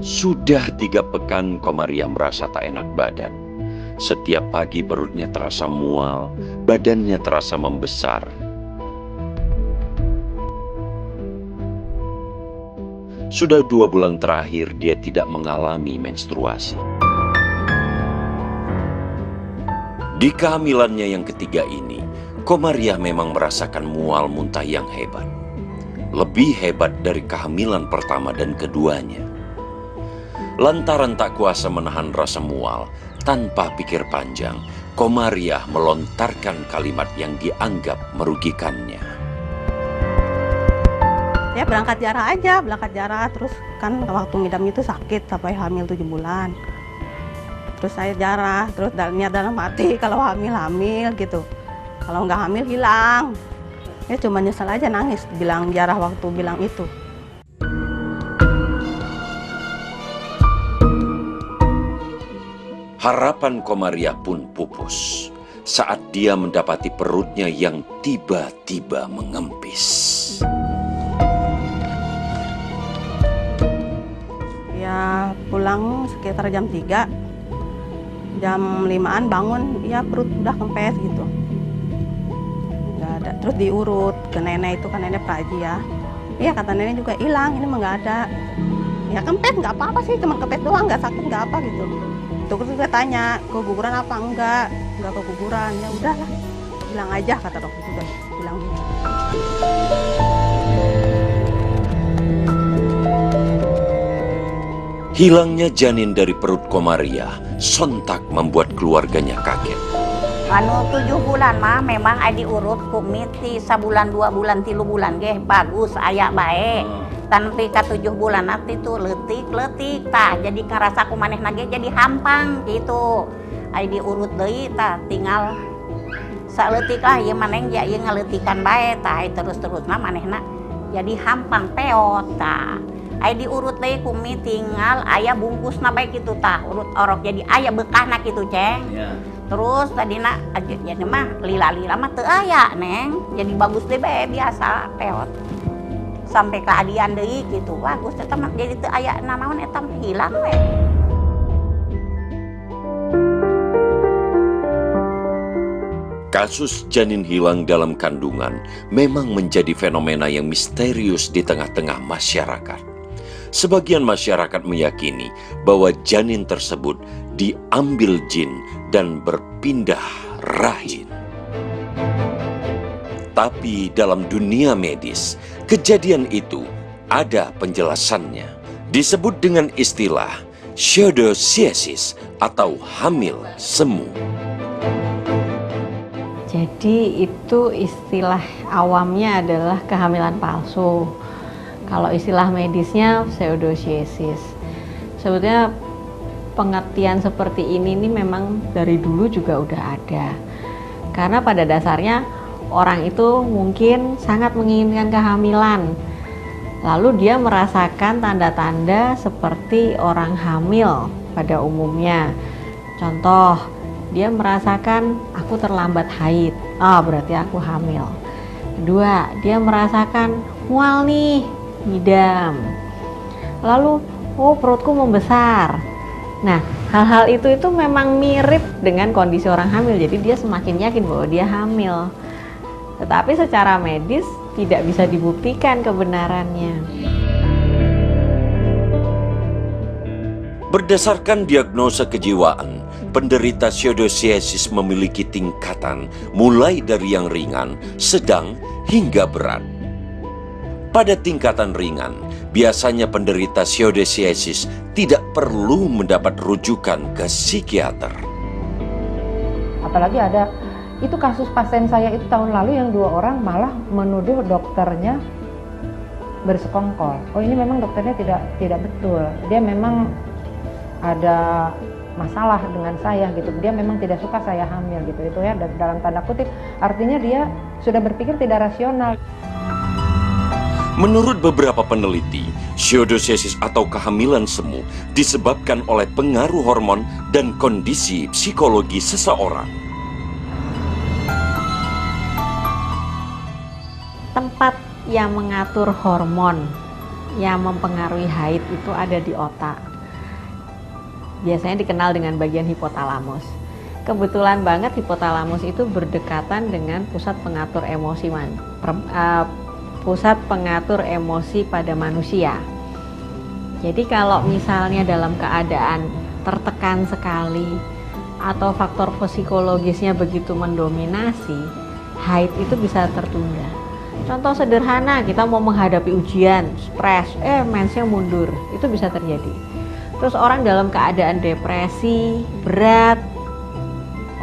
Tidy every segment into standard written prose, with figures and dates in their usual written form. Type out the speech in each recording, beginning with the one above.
Sudah 3 pekan Komaria merasa tak enak badan. Setiap pagi perutnya terasa mual, badannya terasa membesar. Sudah 2 bulan terakhir dia tidak mengalami menstruasi. Di kehamilannya yang ketiga ini, Komaria memang merasakan mual muntah yang hebat. Lebih hebat dari kehamilan pertama dan keduanya. Lantaran tak kuasa menahan rasa mual, tanpa pikir panjang, Komaria melontarkan kalimat yang dianggap merugikannya. Ya berangkat jarah, terus kan waktu ngidam itu sakit sampai hamil 7 bulan. Terus saya jarah, terus niat dalam hati kalau hamil gitu. Kalau nggak hamil hilang. Ya cuma nyesel aja nangis bilang jarah waktu bilang itu. Harapan Komaria pun pupus saat dia mendapati perutnya yang tiba-tiba mengempis. Ya pulang sekitar jam 3, jam 5-an bangun, ya perut udah kempes gitu. Nggak ada. Terus diurut ke nenek itu, kan nenek praji ya. Iya kata nenek juga hilang, ini mah nggak ada. Ya kempes nggak apa-apa sih, cuma kempes doang, nggak sakit nggak apa gitu. Terus juga tanya, keguguran apa enggak keguguran, ya udahlah, bilang aja kata dokter juga, bilang gitu. Hilangnya janin dari perut Komaria sontak membuat keluarganya kaget. 7 bulan mah memang adi urut kumiti sabulan 2 bulan 3 bulan ge bagus aya bae. Tanpi ka 7 bulan nanti tuh letik tah jadi ngerasa kumaneh nage jadi hampang gitu. Ai diurut deui tah tinggal saleutik lah ieu maneh ya ieu ngaletikan bae tah terus-terusna manehna jadi hampang peot tah. Ai diurut deui kumi tinggal aya bungkusna bae kitu tah urut orok jadi aya bekahna kitu ceng. Yeah. Terus tadina jadi mah lila-lila mah teu aya neng jadi bagus deh bae biasa peot. Sampai keadian deui gitu bagus eta mah jadi teu aya nanaon eta hilang we. Kasus janin hilang dalam kandungan memang menjadi fenomena yang misterius di tengah-tengah masyarakat. Sebagian masyarakat meyakini bahwa janin tersebut diambil jin dan berpindah rahim. Tapi dalam dunia medis, kejadian itu ada penjelasannya. Disebut dengan istilah pseudocyesis atau hamil semu. Jadi itu istilah awamnya adalah kehamilan palsu. Kalau istilah medisnya pseudocyesis. Sebetulnya pengertian seperti ini memang dari dulu juga udah ada. Karena pada dasarnya orang itu mungkin sangat menginginkan kehamilan. Lalu dia merasakan tanda-tanda seperti orang hamil pada umumnya. Contoh, dia merasakan aku terlambat haid. Berarti aku hamil. Kedua, dia merasakan mual nih, ngidam. Lalu, perutku membesar. Nah, hal-hal itu memang mirip dengan kondisi orang hamil. Jadi dia semakin yakin bahwa dia hamil. Tetapi secara medis tidak bisa dibuktikan kebenarannya. Berdasarkan diagnosa kejiwaan, penderita pseudocyesis memiliki tingkatan mulai dari yang ringan, sedang, hingga berat. Pada tingkatan ringan, biasanya penderita pseudocyesis tidak perlu mendapat rujukan ke psikiater. Apalagi ada itu kasus pasien saya itu tahun lalu yang 2 orang malah menuduh dokternya bersekongkol. Ini memang dokternya tidak betul. Dia memang ada masalah dengan saya gitu. Dia memang tidak suka saya hamil gitu. Itu ya dalam tanda kutip. Artinya dia sudah berpikir tidak rasional. Menurut beberapa peneliti, pseudocyesis atau kehamilan semu disebabkan oleh pengaruh hormon dan kondisi psikologi seseorang. Tempat yang mengatur hormon yang mempengaruhi haid itu ada di otak. biasanya dikenal dengan bagian hipotalamus. Kebetulan banget hipotalamus itu berdekatan dengan pusat pengatur emosi pusat pengatur emosi pada manusia. Jadi kalau misalnya dalam keadaan tertekan sekali atau faktor psikologisnya begitu mendominasi, haid itu bisa tertunda. Contoh sederhana, kita mau menghadapi ujian, stres, mensnya mundur, itu bisa terjadi. Terus orang dalam keadaan depresi, berat,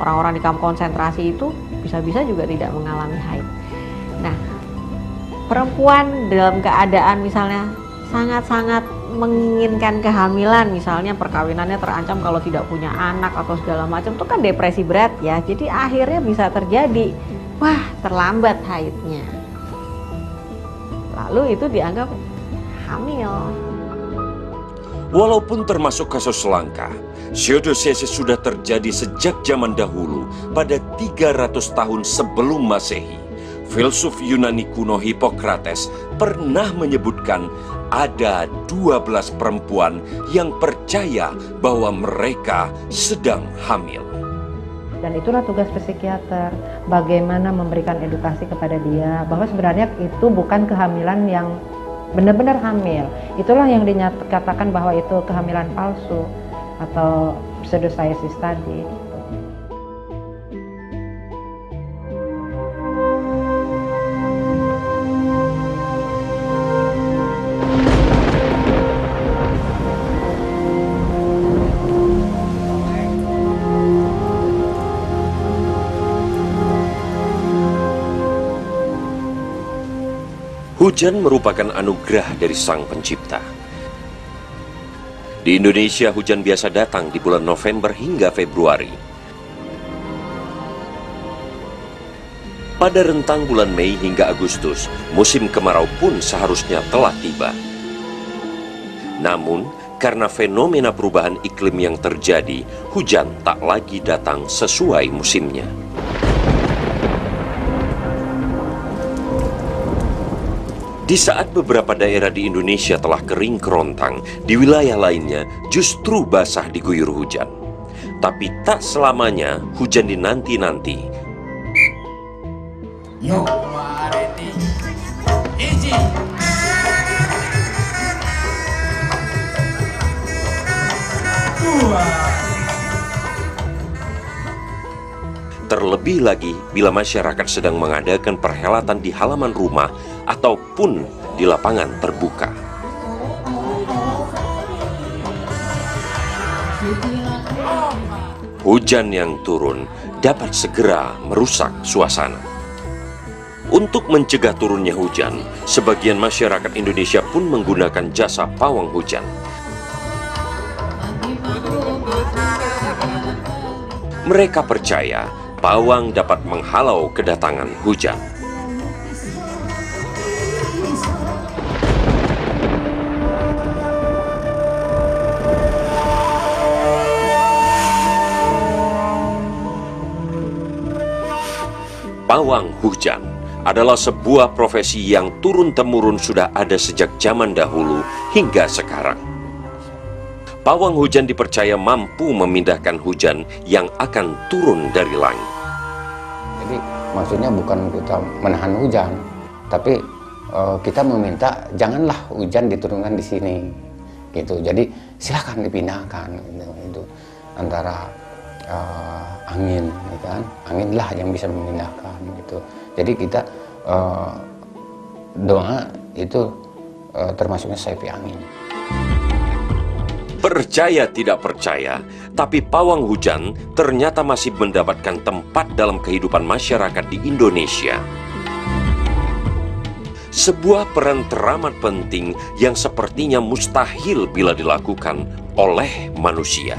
orang-orang di kamp konsentrasi itu bisa-bisa juga tidak mengalami haid. Nah, perempuan dalam keadaan misalnya sangat-sangat menginginkan kehamilan, misalnya perkawinannya terancam kalau tidak punya anak atau segala macam, itu kan depresi berat ya. Jadi akhirnya bisa terjadi, wah terlambat haidnya. Lalu itu dianggap hamil. Walaupun termasuk kasus langka, pseudocyesis sudah terjadi sejak zaman dahulu pada 300 tahun sebelum Masehi. Filsuf Yunani kuno Hippocrates pernah menyebutkan ada 12 perempuan yang percaya bahwa mereka sedang hamil. Dan itulah tugas psikiater, bagaimana memberikan edukasi kepada dia bahwa sebenarnya itu bukan kehamilan yang benar-benar hamil. Itulah yang dinyatakan bahwa itu kehamilan palsu atau pseudocyesis tadi. Hujan merupakan anugerah dari Sang Pencipta. Di Indonesia, hujan biasa datang di bulan November hingga Februari. Pada rentang bulan Mei hingga Agustus, musim kemarau pun seharusnya telah tiba. Namun, karena fenomena perubahan iklim yang terjadi, hujan tak lagi datang sesuai musimnya. Di saat beberapa daerah di Indonesia telah kering kerontang, di wilayah lainnya justru basah diguyur hujan. Tapi tak selamanya hujan dinanti-nanti. Terlebih lagi bila masyarakat sedang mengadakan perhelatan di halaman rumah ataupun di lapangan terbuka. Hujan yang turun dapat segera merusak suasana. Untuk mencegah turunnya hujan, sebagian masyarakat Indonesia pun menggunakan jasa pawang hujan. Mereka percaya pawang dapat menghalau kedatangan hujan. Pawang hujan adalah sebuah profesi yang turun-temurun sudah ada sejak zaman dahulu hingga sekarang. Pawang hujan dipercaya mampu memindahkan hujan yang akan turun dari langit. Jadi maksudnya bukan kita menahan hujan, tapi kita meminta janganlah hujan diturunkan di sini, gitu. Jadi silakan dipindahkan, gitu. Antara angin, gitu kan? Anginlah yang bisa memindahkan, gitu. Jadi kita doa itu termasuknya sayupi angin. Percaya tidak percaya, tapi pawang hujan ternyata masih mendapatkan tempat dalam kehidupan masyarakat di Indonesia. Sebuah peran teramat penting yang sepertinya mustahil bila dilakukan oleh manusia.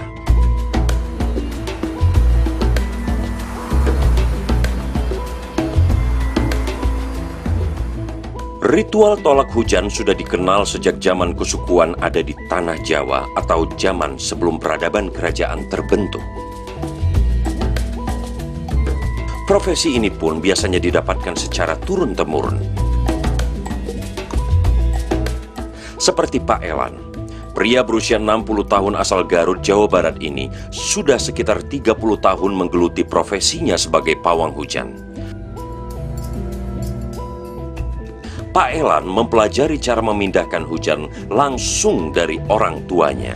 Ritual tolak hujan sudah dikenal sejak zaman kesukuan ada di tanah Jawa atau zaman sebelum peradaban kerajaan terbentuk. Profesi ini pun biasanya didapatkan secara turun-temurun. Seperti Pak Elan, Pria berusia 60 tahun asal Garut, Jawa Barat ini sudah sekitar 30 tahun menggeluti profesinya sebagai pawang hujan. Pak Elan mempelajari cara memindahkan hujan langsung dari orang tuanya.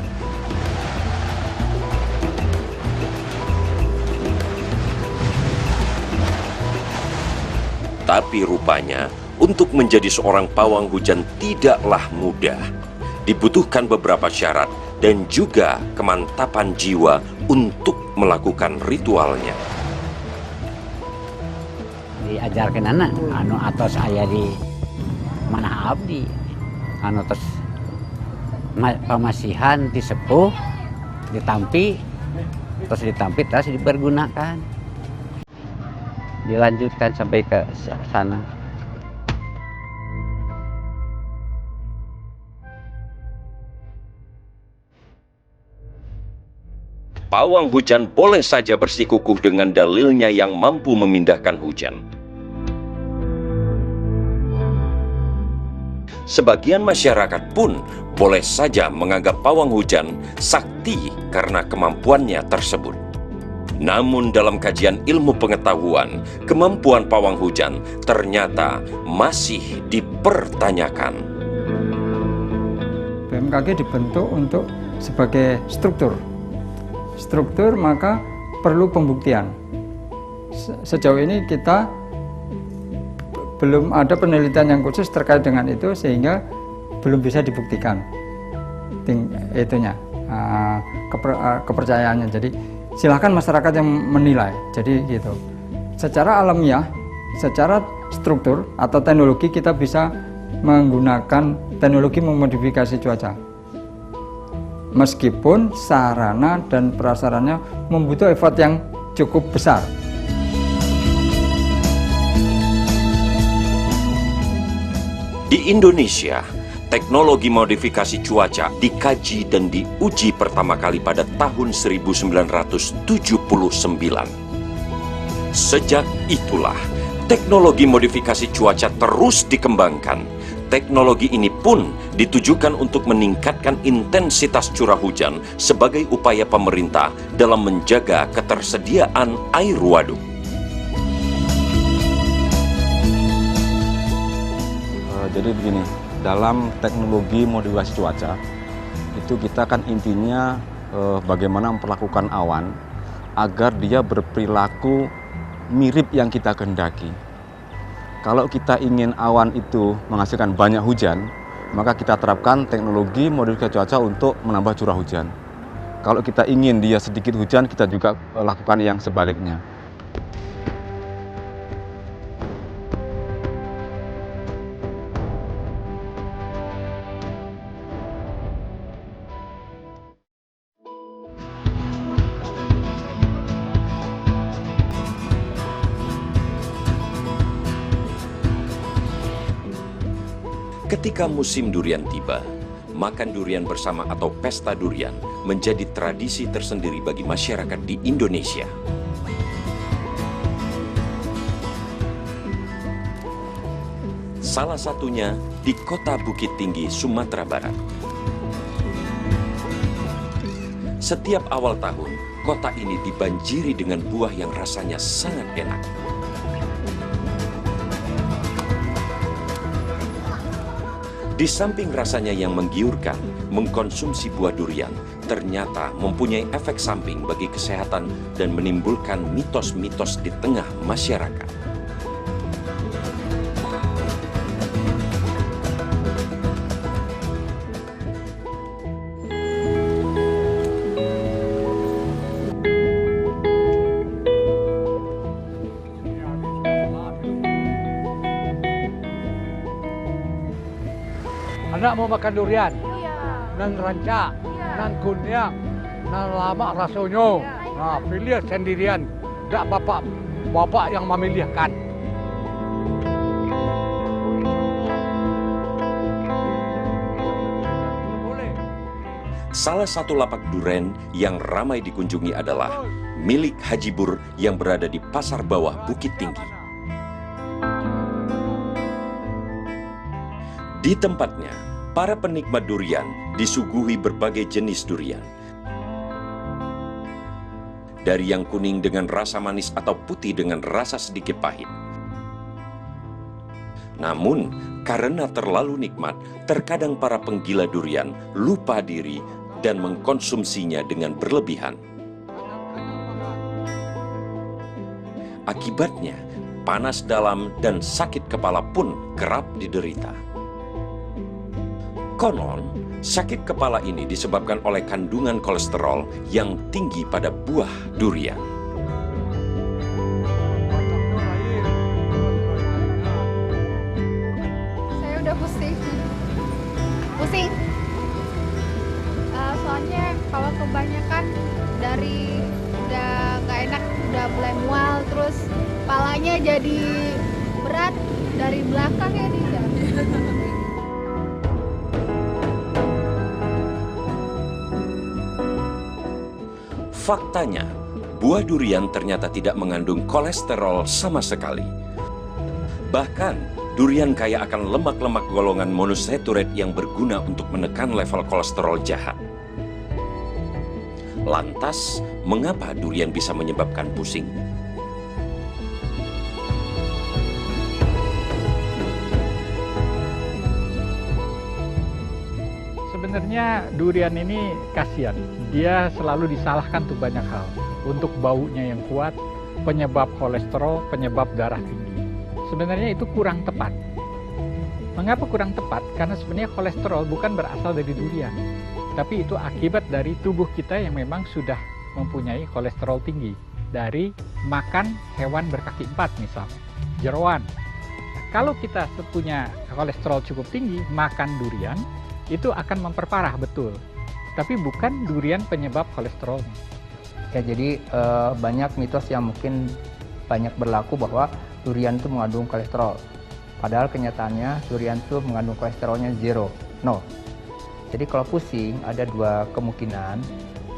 Tapi rupanya, untuk menjadi seorang pawang hujan tidaklah mudah. Dibutuhkan beberapa syarat dan juga kemantapan jiwa untuk melakukan ritualnya. Diajarkan anak, atau saya di mana abdi, terus pemasihan disepuh, ditampi, terus dipergunakan, dilanjutkan sampai ke sana. Pawang hujan boleh saja bersikukuh dengan dalilnya yang mampu memindahkan hujan. Sebagian masyarakat pun boleh saja menganggap pawang hujan sakti karena kemampuannya tersebut. Namun dalam kajian ilmu pengetahuan, kemampuan pawang hujan ternyata masih dipertanyakan. BMKG dibentuk untuk sebagai struktur, maka perlu pembuktian. Sejauh ini kita belum ada penelitian yang khusus terkait dengan itu, sehingga belum bisa dibuktikan kepercayaannya. Jadi silahkan masyarakat yang menilai. Jadi gitu. Secara alamiah, secara struktur atau teknologi, kita bisa menggunakan teknologi memodifikasi cuaca. Meskipun sarana dan prasarannya membutuhkan effort yang cukup besar. Di Indonesia, teknologi modifikasi cuaca dikaji dan diuji pertama kali pada tahun 1979. Sejak itulah, teknologi modifikasi cuaca terus dikembangkan. Teknologi ini pun ditujukan untuk meningkatkan intensitas curah hujan sebagai upaya pemerintah dalam menjaga ketersediaan air waduk. Jadi begini, dalam teknologi modifikasi cuaca itu kita kan intinya bagaimana memperlakukan awan agar dia berperilaku mirip yang kita kehendaki. Kalau kita ingin awan itu menghasilkan banyak hujan, maka kita terapkan teknologi modifikasi cuaca untuk menambah curah hujan. Kalau kita ingin dia sedikit hujan, kita juga lakukan yang sebaliknya. Ketika musim durian tiba, makan durian bersama atau pesta durian menjadi tradisi tersendiri bagi masyarakat di Indonesia. Salah satunya di kota Bukit Tinggi, Sumatera Barat. Setiap awal tahun, kota ini dibanjiri dengan buah yang rasanya sangat enak. Di samping rasanya yang menggiurkan, mengkonsumsi buah durian ternyata mempunyai efek samping bagi kesehatan dan menimbulkan mitos-mitos di tengah masyarakat. Anak mau makan durian, nan rancak, nan kunyang, nan lama rasanya. Nah, pilih sendirian, tidak bapak yang memilihkan. Salah satu lapak duren yang ramai dikunjungi adalah milik Haji Bur yang berada di Pasar Bawah Bukit Tinggi. Di tempatnya, Para penikmat durian disuguhi berbagai jenis durian. Dari yang kuning dengan rasa manis atau putih dengan rasa sedikit pahit. Namun, karena terlalu nikmat, terkadang para penggila durian lupa diri dan mengkonsumsinya dengan berlebihan. Akibatnya, panas dalam dan sakit kepala pun kerap diderita. Konon, sakit kepala ini disebabkan oleh kandungan kolesterol yang tinggi pada buah durian. Saya udah pusing. Pusing. Soalnya kalau kebanyakan dari udah nggak enak, udah mulai mual, terus kepalanya jadi berat dari belakang ya dia. Faktanya, buah durian ternyata tidak mengandung kolesterol sama sekali. Bahkan, durian kaya akan lemak-lemak golongan monosaturat yang berguna untuk menekan level kolesterol jahat. Lantas, mengapa durian bisa menyebabkan pusing? Sebenarnya durian ini kasihan. Dia selalu disalahkan tuh banyak hal. Untuk baunya yang kuat, penyebab kolesterol, penyebab darah tinggi. Sebenarnya itu kurang tepat. Mengapa kurang tepat? Karena sebenarnya kolesterol bukan berasal dari durian. Tapi itu akibat dari tubuh kita yang memang sudah mempunyai kolesterol tinggi. Dari makan hewan berkaki 4 misalnya, jeroan. Kalau kita punya kolesterol cukup tinggi, makan durian, itu akan memperparah, betul. Tapi bukan durian penyebab kolesterolnya. Ya, jadi banyak mitos yang mungkin banyak berlaku bahwa durian itu mengandung kolesterol. Padahal kenyataannya durian itu mengandung kolesterolnya 0. Jadi kalau pusing ada dua kemungkinan.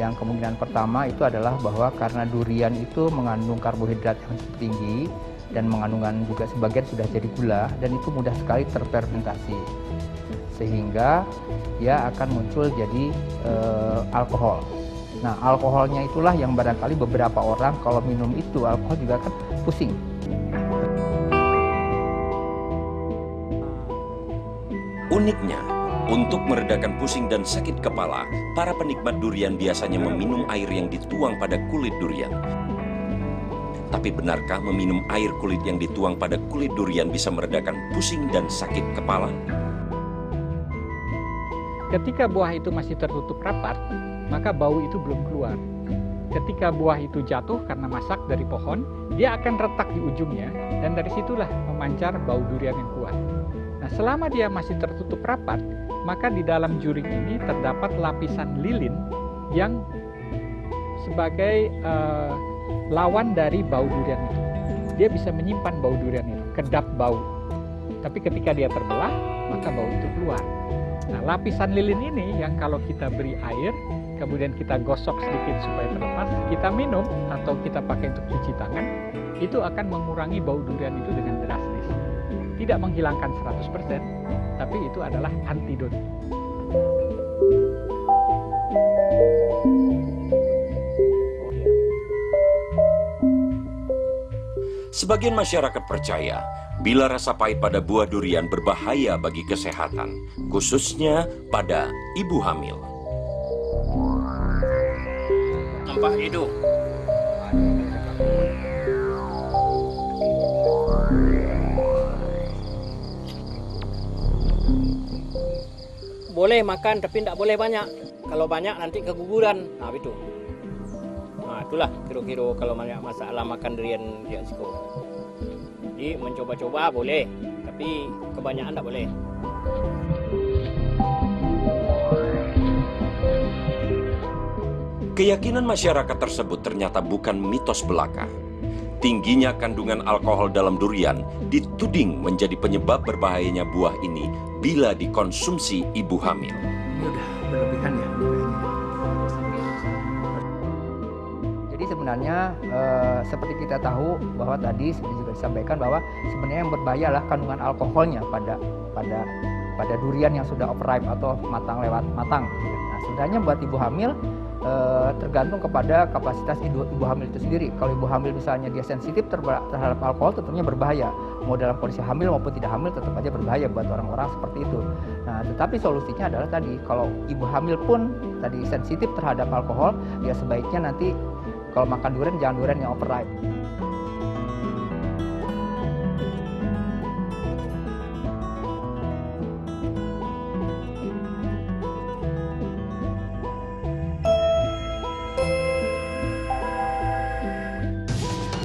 Yang kemungkinan pertama itu adalah bahwa karena durian itu mengandung karbohidrat yang cukup tinggi dan mengandungan juga sebagian sudah jadi gula dan itu mudah sekali terfermentasi. Sehingga dia akan muncul jadi alkohol. Nah, alkoholnya itulah yang barangkali beberapa orang kalau minum itu alkohol juga kan pusing. Uniknya, untuk meredakan pusing dan sakit kepala, para penikmat durian biasanya meminum air yang dituang pada kulit durian. Tapi benarkah meminum air kulit yang dituang pada kulit durian bisa meredakan pusing dan sakit kepala? Ketika buah itu masih tertutup rapat, maka bau itu belum keluar. Ketika buah itu jatuh karena masak dari pohon, dia akan retak di ujungnya, dan dari situlah memancar bau durian yang kuat. Nah, selama dia masih tertutup rapat, maka di dalam juring ini terdapat lapisan lilin yang sebagai lawan dari bau durian itu. Dia bisa menyimpan bau durian itu, kedap bau. Tapi ketika dia terbelah, maka bau itu keluar. Nah, lapisan lilin ini yang kalau kita beri air, kemudian kita gosok sedikit supaya terlepas, kita minum atau kita pakai untuk cuci tangan, itu akan mengurangi bau durian itu dengan drastis. Tidak menghilangkan 100%, tapi itu adalah antidot. Sebagian masyarakat percaya, bila rasa pahit pada buah durian berbahaya bagi kesehatan, khususnya pada ibu hamil. Nampak hidup. Boleh makan tapi tidak boleh banyak. Kalau banyak nanti keguguran. Nah, itu. Nah, itulah kira-kira kalau banyak masalah makan durian di Aksiko. Jadi mencoba-coba boleh, tapi kebanyakan tidak boleh. Keyakinan masyarakat tersebut ternyata bukan mitos belaka. Tingginya kandungan alkohol dalam durian dituding menjadi penyebab berbahayanya buah ini bila dikonsumsi ibu hamil. Ini udah berlebihan ya. Jadi sebenarnya seperti kita tahu bahwa tadi seperti juga disampaikan bahwa sebenarnya yang berbahaya adalah kandungan alkoholnya pada pada durian yang sudah overripe atau matang lewat matang. Nah, sebenarnya buat ibu hamil tergantung kepada kapasitas ibu hamil itu sendiri. Kalau ibu hamil misalnya dia sensitif terhadap alkohol, tentunya berbahaya. Mau dalam kondisi hamil maupun tidak hamil tetap aja berbahaya buat orang-orang seperti itu. Nah, tetapi solusinya adalah tadi, kalau ibu hamil pun tadi sensitif terhadap alkohol, ya sebaiknya nanti kalau makan durian jangan durian yang overripe.